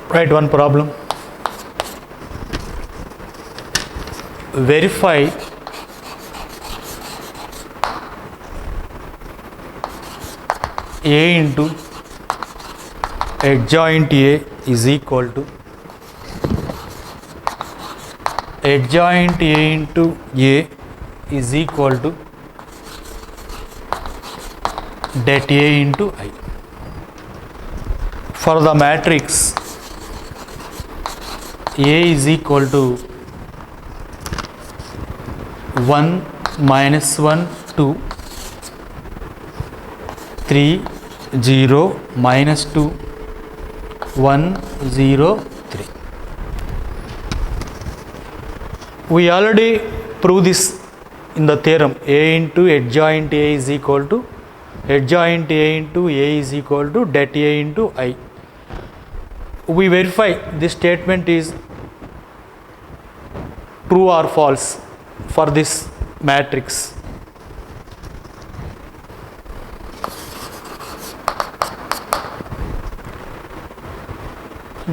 Write one problem. Verify A into adjoint A is equal to adjoint A into A is equal to det A into I. For the matrix A is equal to 1 minus 1 2 3 0 minus 2 1 0 3. We already proved this in the theorem. A into adjoint A is equal to adjoint A into A is equal to det A into I. We verify this statement is true or false for this matrix.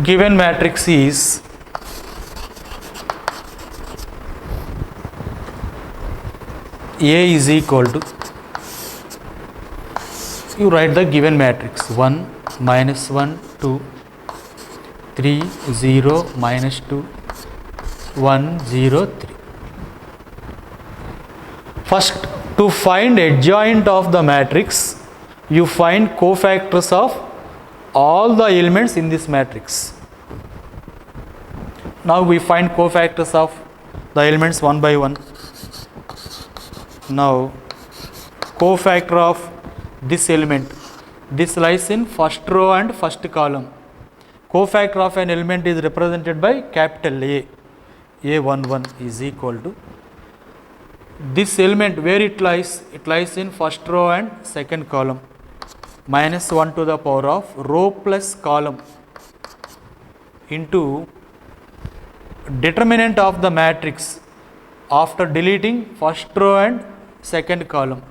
Given matrix is A is equal to, you write the given matrix 1 minus 1 2 3 0 minus 2 1 0 3. First, to find adjoint of the matrix, you find cofactors of all the elements in this matrix. Now we find cofactors of the elements one by one. Now cofactor of this element, this lies in first row and first column. Cofactor of an element is represented by capital A. A11 is equal to this element, where it lies in first row and second column, minus 1 to the power of row plus column into determinant of the matrix after deleting first row and second column.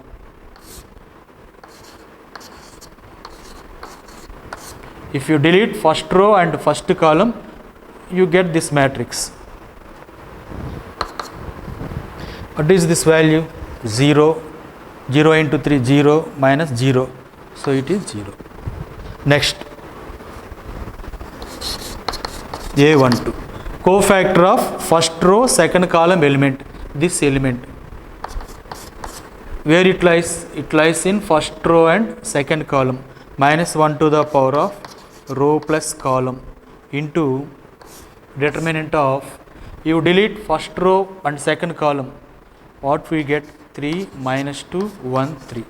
If you delete first row and first column, you get this matrix. What is this value? 0, 0 into 3, 0 minus 0. So it is 0. Next, A12. Cofactor of first row, second column element. This element, where it lies? It lies in first row and second column. Minus 1 to the power of row plus column into determinant of, you delete first row and second column. What we get? 3 minus 2 1 3.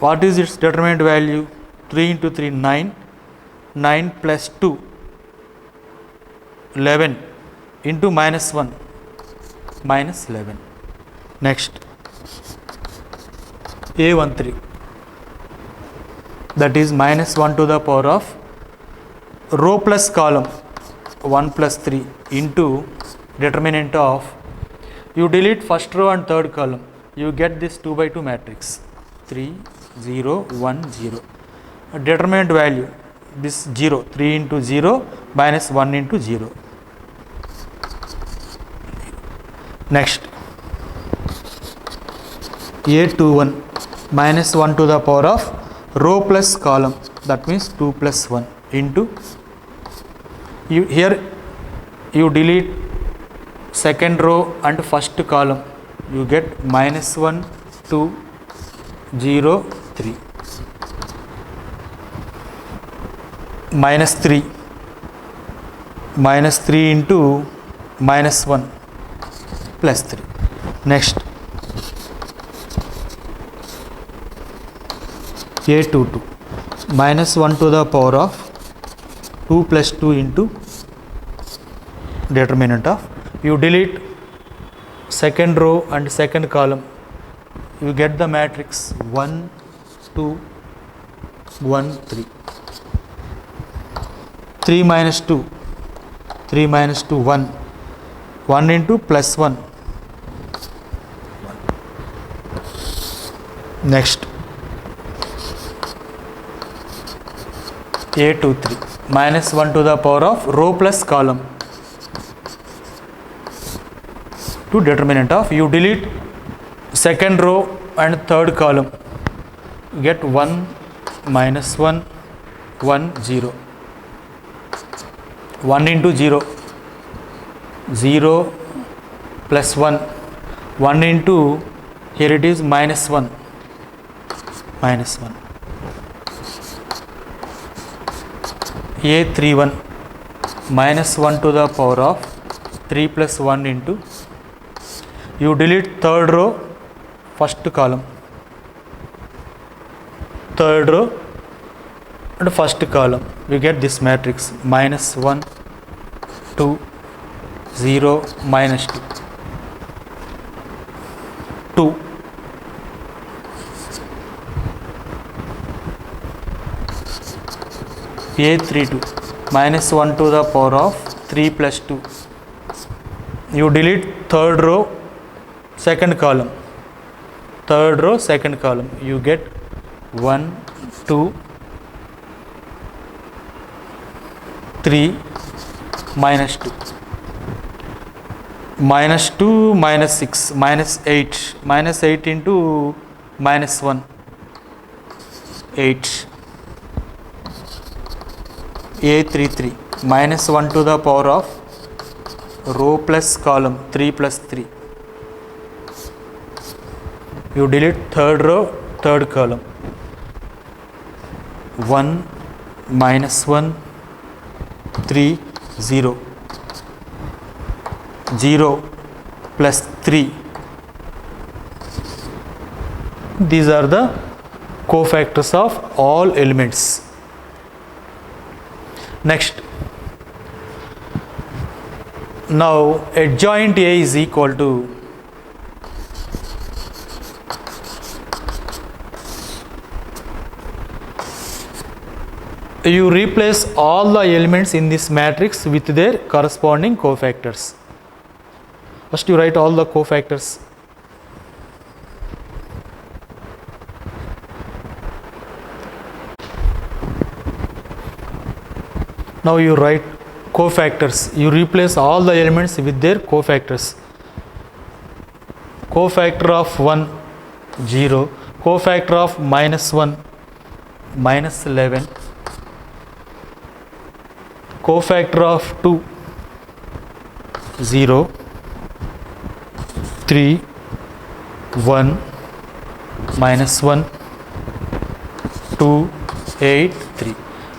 What is its determinant value? 3 into 3 9, 9 plus 2 11 into minus 1 minus 11. Next, A13, that is minus 1 to the power of row plus column 1 plus 3 into determinant of, you delete first row and third column, you get this 2 by 2 matrix 3 0 1 0. Determinant value, this 0, 3 into 0 minus 1 into 0. Next, A21, minus 1 to the power of row plus column, that means 2 plus 1 into, here you delete second row and first column, you get minus 1 2 0 3 minus 3 into minus 1 plus 3. Next, A22, minus 1 to the power of 2 plus 2 into determinant of, you delete second row and second column, you get the matrix 1 2 1 3. 3 minus 2 1 1 into plus 1. Next, A2 3 minus 1 to the power of row plus column to determinant of, you delete second row and third column, you get 1 minus 1 1 0, 1 into 0 0 plus 1, 1 into, here it is minus 1 minus 1, A31 minus 1 to the power of 3 plus 1 into, you delete third row first column, third row and first column, you get this matrix minus 1 2 0 minus 2 2. A32 minus 1 to the power of 3 plus 2, you delete third row second column, third row second column, you get 1 2 3 minus 2 minus 2 minus 6 minus 8, minus 8 into minus 1 8. A33 minus 1 to the power of row plus column 3 plus 3, you delete third row third column, 1 minus 1 3 0 0 plus 3. These are the cofactors of all elements. Next, now adjoint A is equal to, you replace all the elements in this matrix with their corresponding cofactors. First you write all the cofactors. Now you write cofactors, you replace all the elements with their cofactors. Cofactor of 1 0, cofactor of minus 1 minus 11, cofactor of 2 0 3 1 minus 1 2 8 3.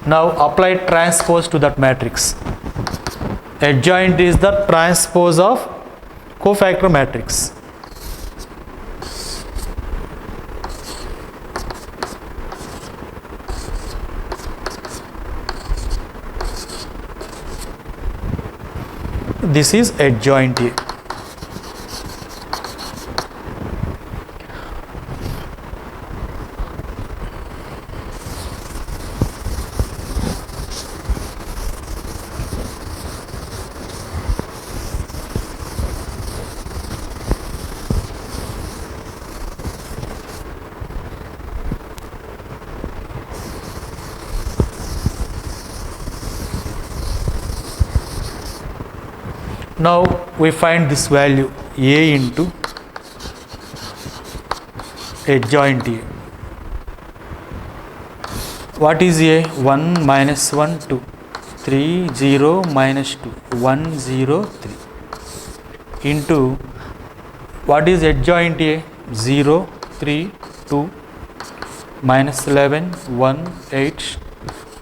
Now apply transpose to that matrix. Adjoint is the transpose of cofactor matrix. This is adjoint A. Now we find this value A into adjoint A. What is A? 1 minus 1 2, 3 0 minus 2 1 0 3 into, what is adjoint A? 0 3 2 minus 11 1 8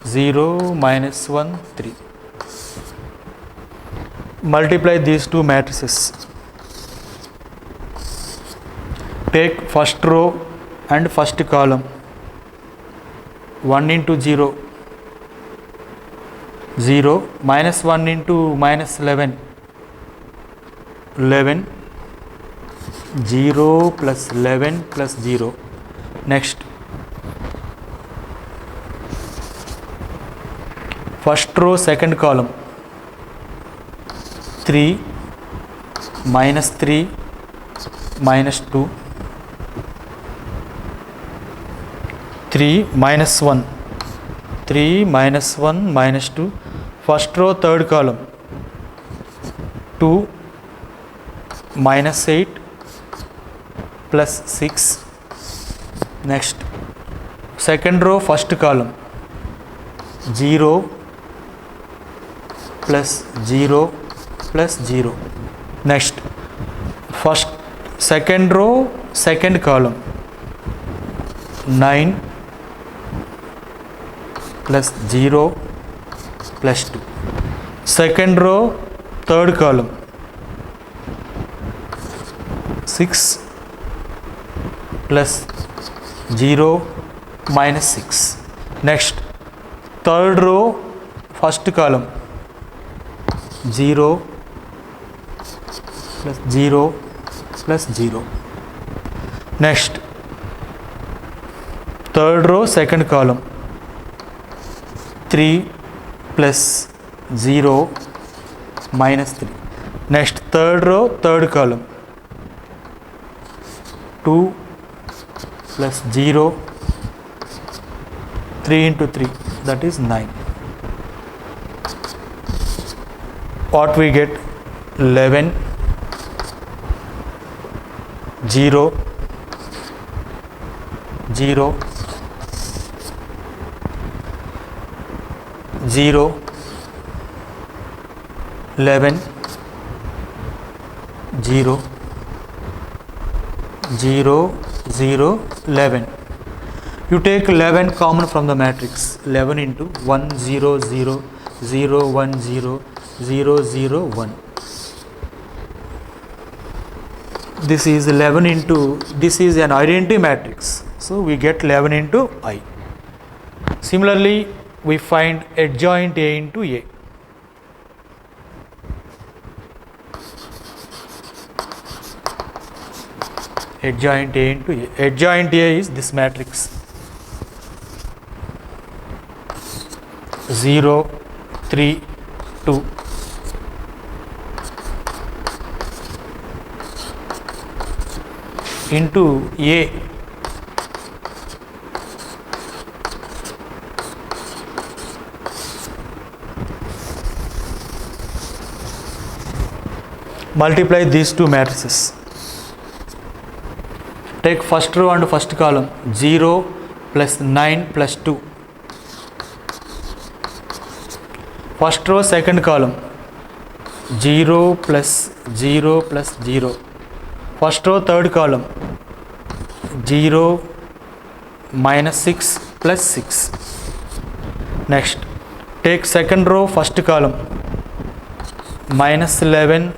0 minus 1 3. Multiply these two matrices. Take first row and first column. 1 into 0 0 minus 1 into minus 11 11 0 plus 11 plus 0. Next, first row second column. 3 minus 3 minus 2 3 minus 1 3 minus 1 minus 2. First row third column 2 minus 8 plus 6. Next second row first column 0 plus 0 plus 0. Next first second row second column 9 plus 0 plus 2. Second row third column 6 plus 0 minus 6. Next third row first column 0 plus 0 plus 0. Next third row second column 3 plus 0 minus 3. Next third row third column 2 plus 0, 3 into 3, that is 9. What we get? 11, 0, 0, 0, 11, 0, 0, 0, 11. You take 11 common from the matrix. 11 into 1, 0, 0, 0, 1, 0, 0, 0, 1. This is 11 into, this is an identity matrix. So we get 11 into I. Similarly, we find adjoint A into A. Adjoint A into A. Adjoint A is this matrix 0, 3, 2. Into A. Multiply these two matrices. Take first row and first column 0 plus 9 plus 2. First row second column 0 plus 0 plus 0. First row third column 0 minus 6 plus 6. Next take second row first column minus 11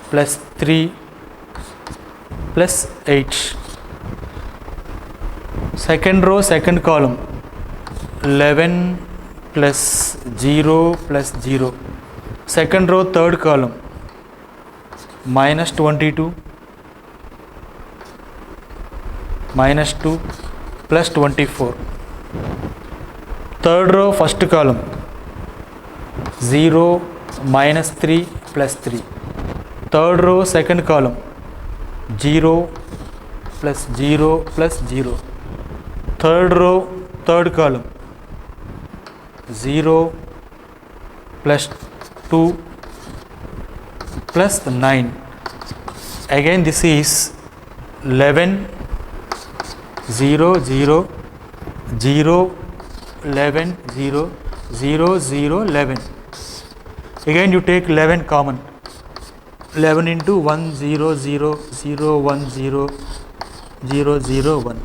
plus 3 plus 8. Second row second column 11 plus 0 plus 0. Second row third column minus 22 minus 2 plus 24. Third row first column 0 minus 3 plus 3. Third row second column 0 plus 0 plus 0. Third row third column 0 plus 2 plus 9. Again this is 11, 0, 0, 0, 11, 0, 0, 0, 11. Again you take 11 common. 11 into 1, 0, 0, 0, 1, 0, 0, 0, 1.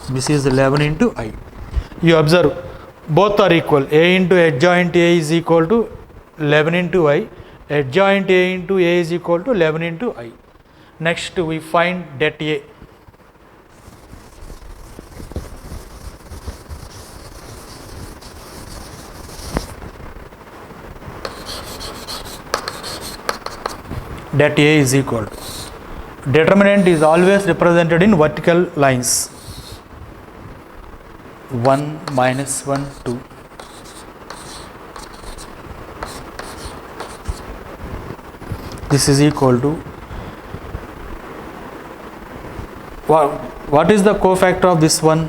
This is 11 into I. You observe both are equal. A into adjoint A is equal to 11 into I. Adjoint A into A is equal to 11 into I. Next we find det A. Det A is equal to, determinant is always represented in vertical lines. 1 minus 1 2. This is equal to, what is the cofactor of this one?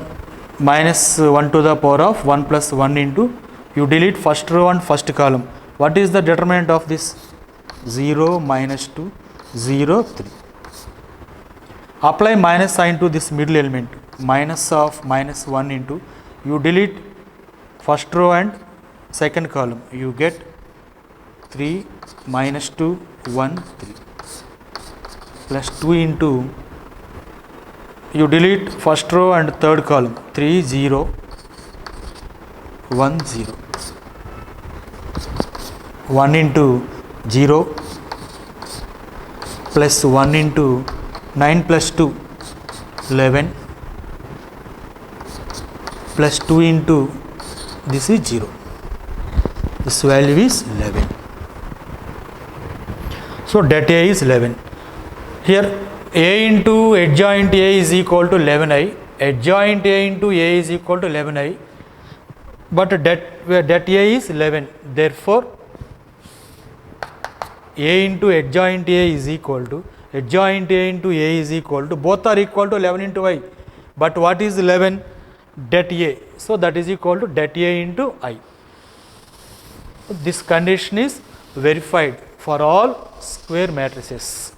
minus 1 to the power of 1 plus 1 into, you delete first row and first column. What is the determinant of this? 0, minus 2, 0, 3. Apply minus sign to this middle element, minus of minus 1 into, you delete first row and second column, you get 3, minus 2, 1, 3, plus 2 into, you delete first row and third column, 3, 0, 1, 0, 1 into 0 plus 1 into 9 plus 2, 11, plus 2 into, this is 0, this value is 11. So det A is 11. Here A into adjoint A is equal to 11i, adjoint A into A is equal to 11i, but det A is 11, therefore A into adjoint A is equal to, adjoint A into A is equal to, both are equal to 11 into I, but what is 11? Det A, so that is equal to det A into I. This condition is verified for all square matrices.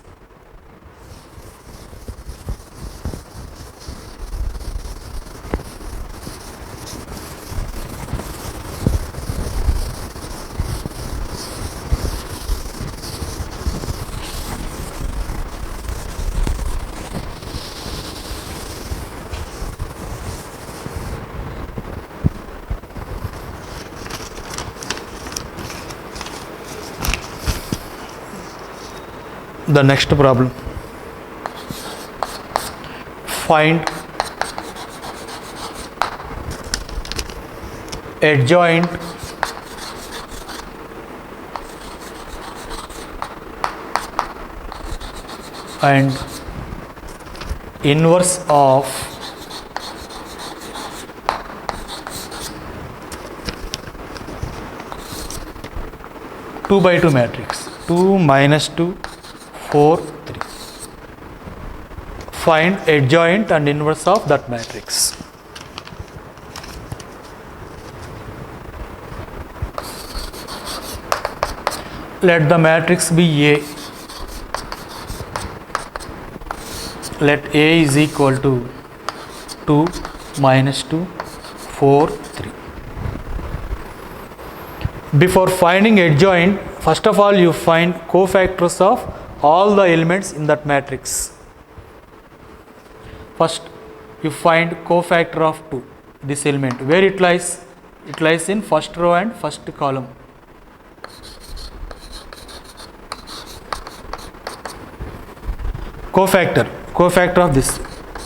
The next problem, find adjoint and inverse of two by two matrix, 2, minus 2, 4, 3. Find adjoint and inverse of that matrix. Let the matrix be A. Let A is equal to 2, minus 2, 4, 3. Before finding adjoint, first of all you find cofactors of all the elements in that matrix. First you find cofactor of 2, this element, where it lies? It lies in first row and first column. Cofactor of this,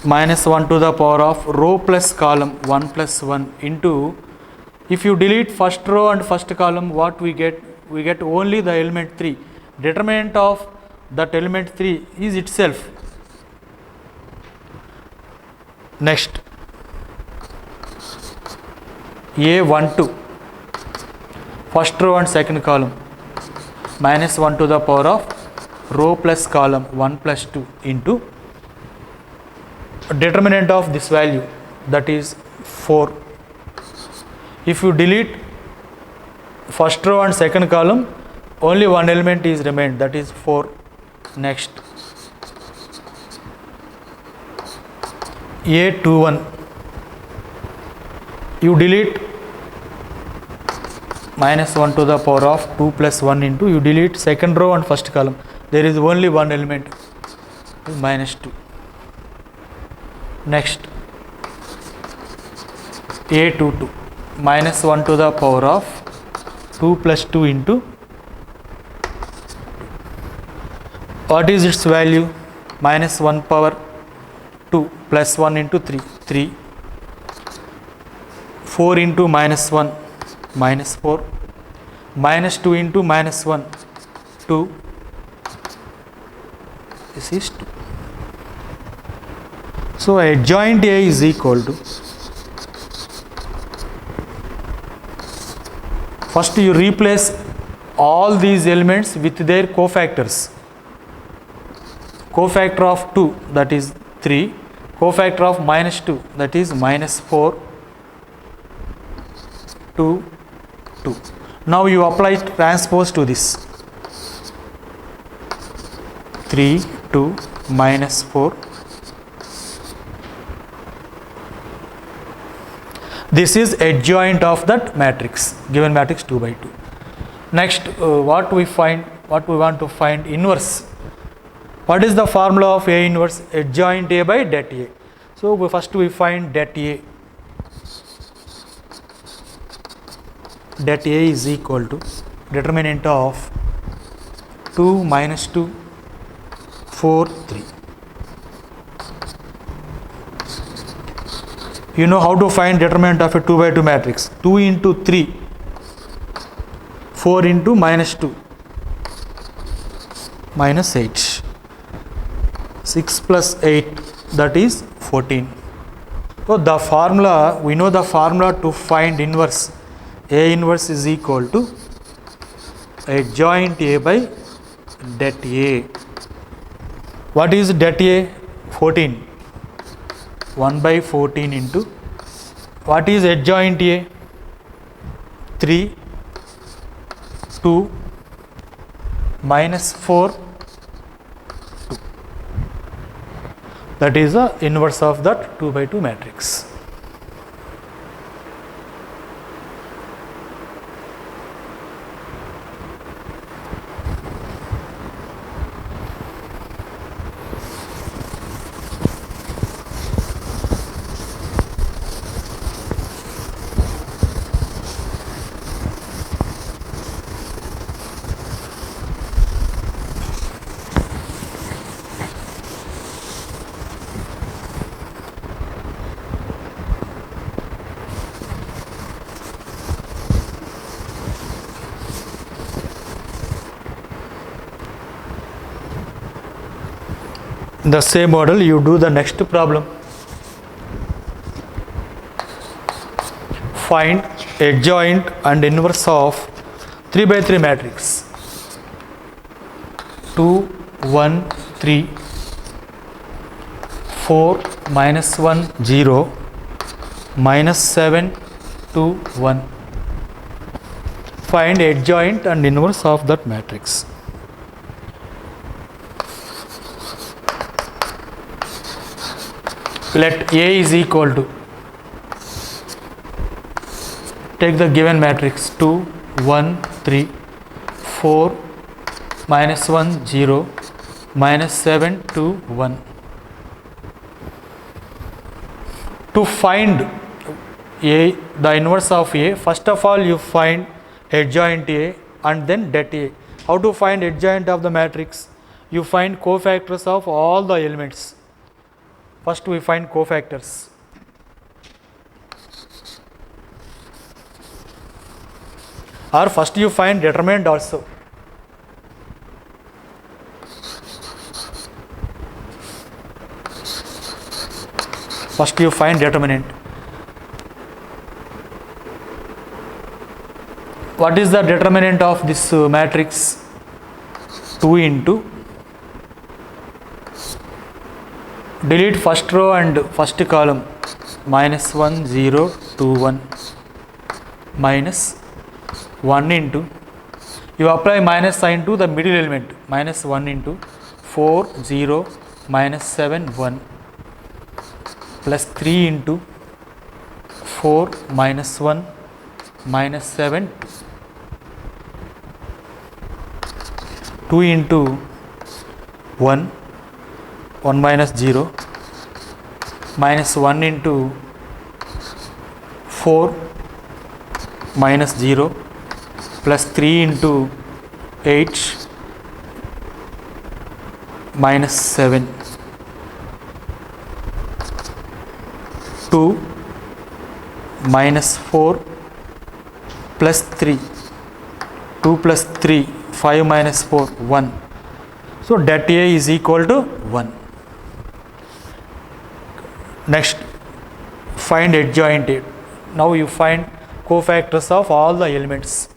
minus 1 to the power of row plus column 1 plus 1 into, if you delete first row and first column, what we get? We get only the element 3. Determinant of that element 3 is itself. Next, A12, first row and second column, minus 1 to the power of row plus column 1 plus 2 into determinant of this value, that is 4. If you delete first row and second column, only one element is remained, that is 4. Next, A21, you delete minus 1 to the power of 2 plus 1 into, you delete second row and first column, there is only one element, minus 2. Next, A22, minus 1 to the power of 2 plus 2 into, what is its value? Minus 1 power 2 plus 1 into 3, 3, 4 into minus 1, minus 4, minus 2 into minus 1, 2, this is 2. So adjoint A is equal to, first you replace all these elements with their cofactors. Cofactor of 2, that is 3, cofactor of minus 2, that is minus 4, 2, 2. Now you apply transpose to this. 3, 2, minus 4. This is adjoint of that matrix, given matrix 2 by 2. Next, what we want to find inverse. What is the formula of A inverse? Adjoint A by det A. So first we find det A. Det A is equal to determinant of 2 minus 2, 4, 3. You know how to find determinant of a 2 by 2 matrix. 2 into 3, 4 into minus 2, minus 8. 6 plus 8, that is 14. So the formula, we know the formula to find inverse. A inverse is equal to adjoint A by det A. What is det A? 14. 1 by 14 into, what is adjoint A? 3, 2, minus 4, 2. That is the inverse of that 2 by 2 matrix. The same model, you do the next problem. Find adjoint and inverse of 3 by 3 matrix. 2, 1, 3, 4, minus 1, 0, minus 7, 2, 1. Find adjoint and inverse of that matrix. Let A is equal to, take the given matrix 2, 1, 3, 4, minus 1, 0, minus 7, 2, 1. To find A, the inverse of A, first of all you find adjoint A and then det A. How to find adjoint of the matrix? You find cofactors of all the elements. First we find cofactors. Or first you find determinant also. First you find determinant. What is the determinant of this matrix? 2 into, delete first row and first column, minus 1, 0, 2, 1, minus 1 into, you apply minus sign to the middle element, minus 1 into 4, 0, minus 7, 1, plus 3 into 4, minus 1, minus 7, 2 into 1, 1 minus 0, minus 1 into 4, minus 0, plus 3 into 8, minus 7, 2, minus 4, plus 3, 2 plus 3, 5 minus 4, 1. So det A is equal to 1. Next, find adjoint A. Now you find cofactors of all the elements.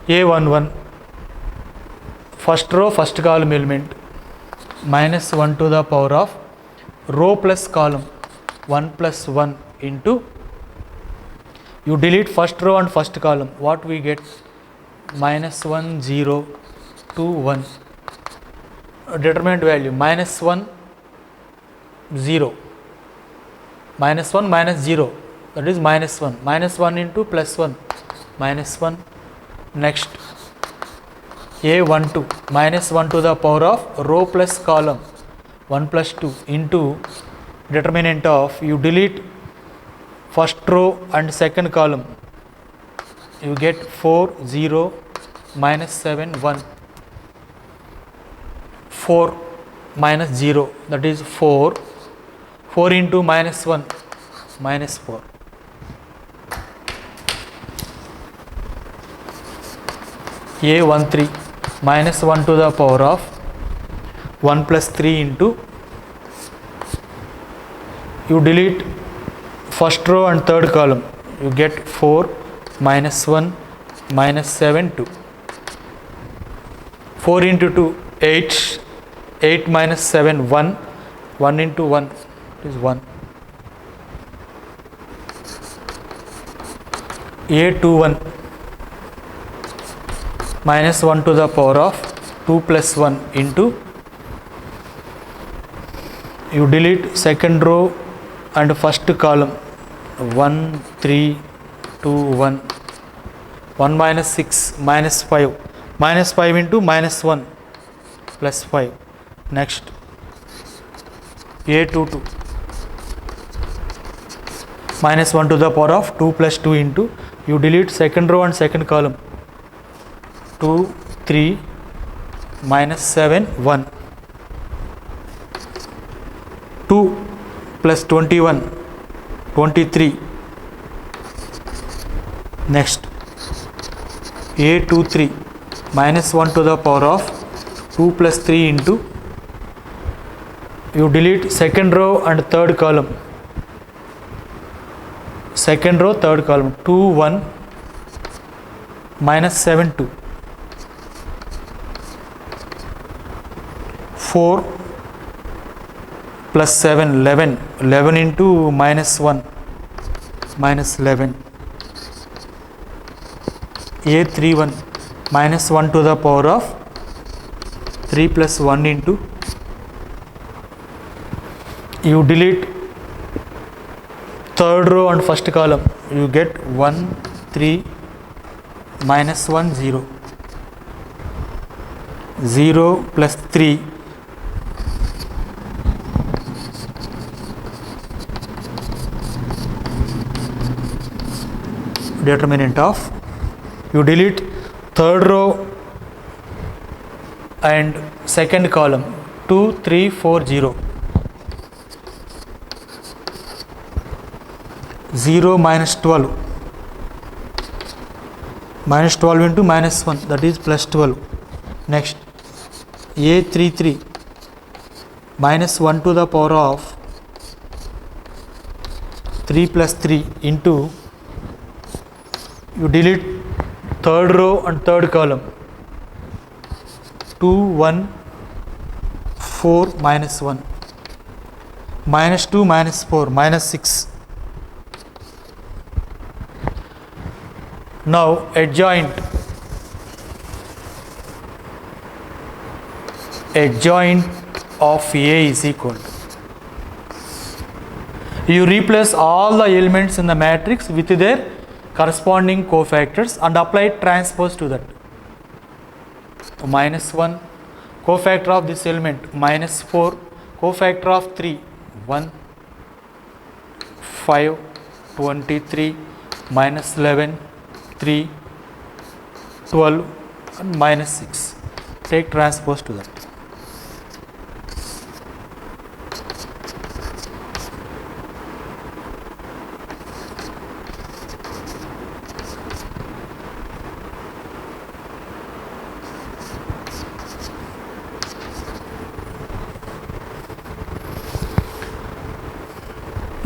A11, first row, first column element, minus 1 to the power of row plus column 1 plus 1 into, you delete first row and first column, what we get? Minus 1 0 2 1. Determinant value minus 1 0, minus 1 minus 0, that is minus 1, minus 1 into plus 1, minus 1. Next a12 minus 1 to the power of row plus column 1 plus 2 into determinant of, you delete first row and second column, you get 4 0 minus 7 1, 4 minus 0, that is 4, 4 into minus 1, minus 4. a13 minus 1 to the power of 1 plus 3 into, you delete first row and third column, you get 4 minus 1 minus 7 2, 4 into 2 8, 8 minus 7 1, 1 into 1 is 1. a21 minus 1 to the power of 2 plus 1 into, you delete second row and first column 1 3 2 1, 1 minus 6 minus 5, minus 5 into minus 1 plus 5. Next a22 minus 1 to the power of 2 plus 2 into, you delete second row and second column 2 3 minus 7 1, 2 plus 21 23. Next a23 minus 1 to the power of 2 plus 3 into, you delete second row and third column, second row third column 2 1 minus 7 2, 4 plus 7 11, 11 into minus 1 minus 11. a31 minus 1 to the power of 3 plus 1 into, you delete third row and first column, you get 1 3 minus 1 0, 0 plus 3 determinant of, you delete third row and second column 2 3 4 0, 0 minus 12, minus 12 into minus 1, that is plus 12. Next a33 minus 1 to the power of 3 plus 3 into, you delete third row and third column 2 1 4 minus 1, minus 2 minus 4 minus 6. Now adjoint of A is equal to, you replace all the elements in the matrix with their corresponding cofactors and apply transpose to that. Minus 1 cofactor of this element, minus 4 cofactor of 3 1, 5 23 minus 11 3 12 and minus 6, take transpose to that.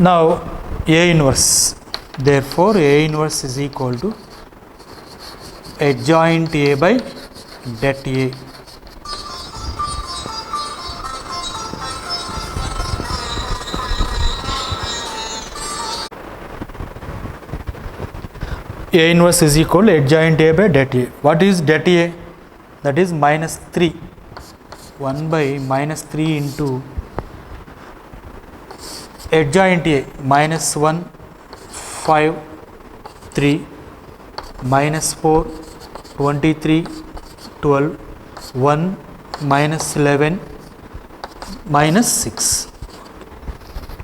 Now A inverse, therefore A inverse is equal to adjoint A by det A. A inverse is equal to adjoint A by det A. What is det A? That is minus 3. 1 by minus 3 into adjoint A, minus 1, 5, 3, minus 4, 23, 12, 1, minus 11, minus 6.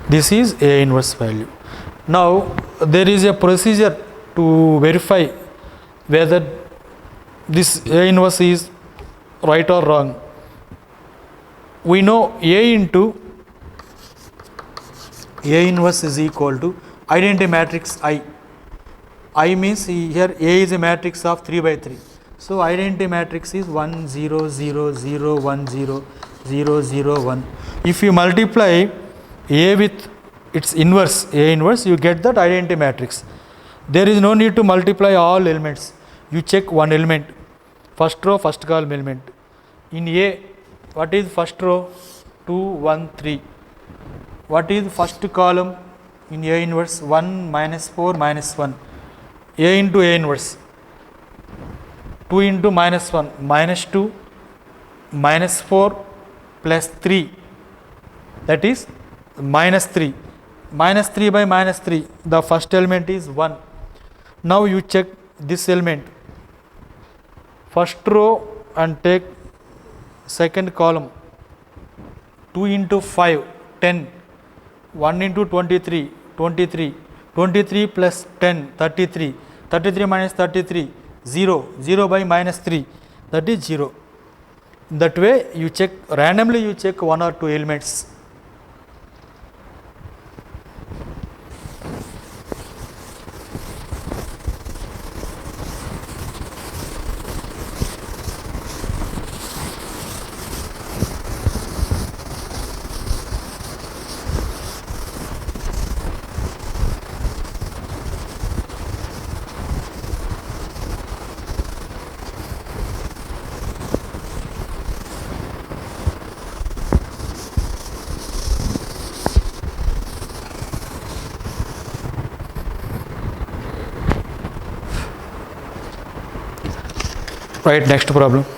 This is A inverse value. Now there is a procedure to verify whether this A inverse is right or wrong. We know A into A inverse is equal to identity matrix I. I means here A is a matrix of 3 by 3. So identity matrix is 1 0 0 0 1 0 0 0 1. If you multiply A with its inverse, A inverse, you get that identity matrix. There is no need to multiply all elements. You check one element, first row, first column element. In A, what is first row? 2 1 3. What is first column in A inverse? 1 minus 4 minus 1. A into A inverse. 2 into minus 1 minus 2 minus 4 plus 3, that is minus 3. Minus 3 by minus 3, the first element is 1. Now you check this element, first row, and take second column. 2 into 5 10, 1 into 23 23, 23 plus 10 33, 33 minus 33 0, 0 by minus 3, that is 0. That way you check randomly, you check one or two elements. Right, next problem.